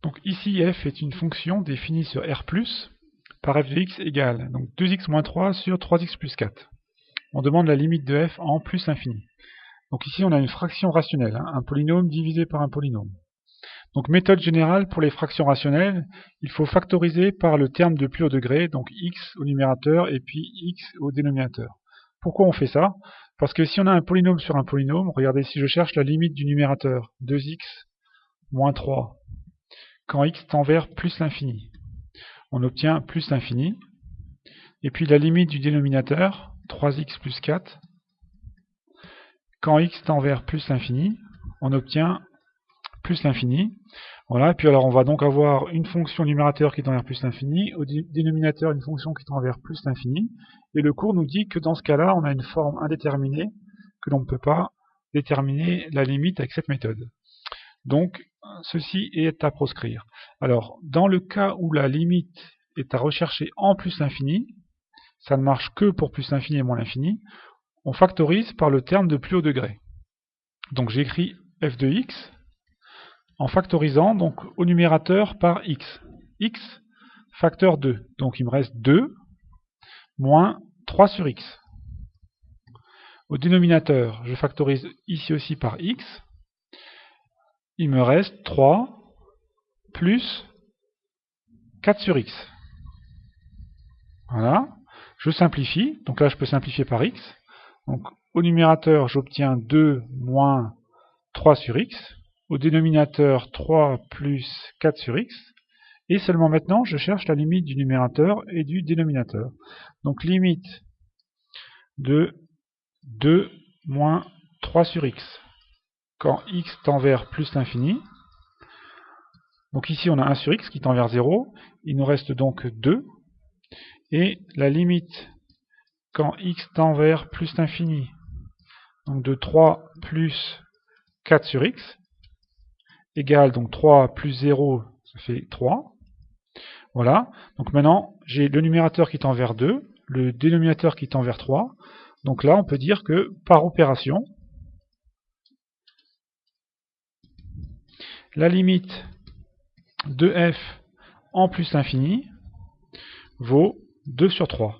Donc ici, f est une fonction définie sur R+, par f de x égale donc 2x moins 3 sur 3x plus 4. On demande la limite de f en plus l'infini. Donc ici, on a une fraction rationnelle, un polynôme divisé par un polynôme. Donc méthode générale pour les fractions rationnelles, il faut factoriser par le terme de plus haut degré, donc x au numérateur et puis x au dénominateur. Pourquoi on fait ça? Parce que si on a un polynôme sur un polynôme, regardez, si je cherche la limite du numérateur, 2x moins 3, quand x tend vers plus l'infini, on obtient plus l'infini. Et puis la limite du dénominateur, 3x plus 4, quand x tend vers plus l'infini, on obtient plus l'infini. Voilà, et puis alors on va donc avoir une fonction numérateur qui tend vers plus l'infini, au dénominateur une fonction qui tend vers plus l'infini, et le cours nous dit que dans ce cas-là, on a une forme indéterminée, que l'on ne peut pas déterminer la limite avec cette méthode. Donc, ceci est à proscrire. Alors, dans le cas où la limite est à rechercher en plus l'infini, ça ne marche que pour plus l'infini et moins l'infini, on factorise par le terme de plus haut degré. Donc j'écris f de x, en factorisant donc au numérateur par x. X facteur 2. Donc il me reste 2 moins 3 sur x. Au dénominateur, je factorise ici aussi par x. Il me reste 3 plus 4 sur x. Voilà. Je simplifie. Donc là, je peux simplifier par x. Donc au numérateur, j'obtiens 2 moins 3 sur x. Au dénominateur, 3 plus 4 sur x. Et seulement maintenant, je cherche la limite du numérateur et du dénominateur. Donc limite de 2 moins 3 sur x quand x tend vers plus l'infini. Donc ici, on a 1 sur x qui tend vers 0. Il nous reste donc 2. Et la limite quand x tend vers plus l'infini, donc de 3 plus 4 sur x, égale donc 3 plus 0, ça fait 3. Voilà, donc maintenant j'ai le numérateur qui tend vers 2, le dénominateur qui tend vers 3. Donc là on peut dire que par opération, la limite de f en plus l'infini vaut 2 sur 3.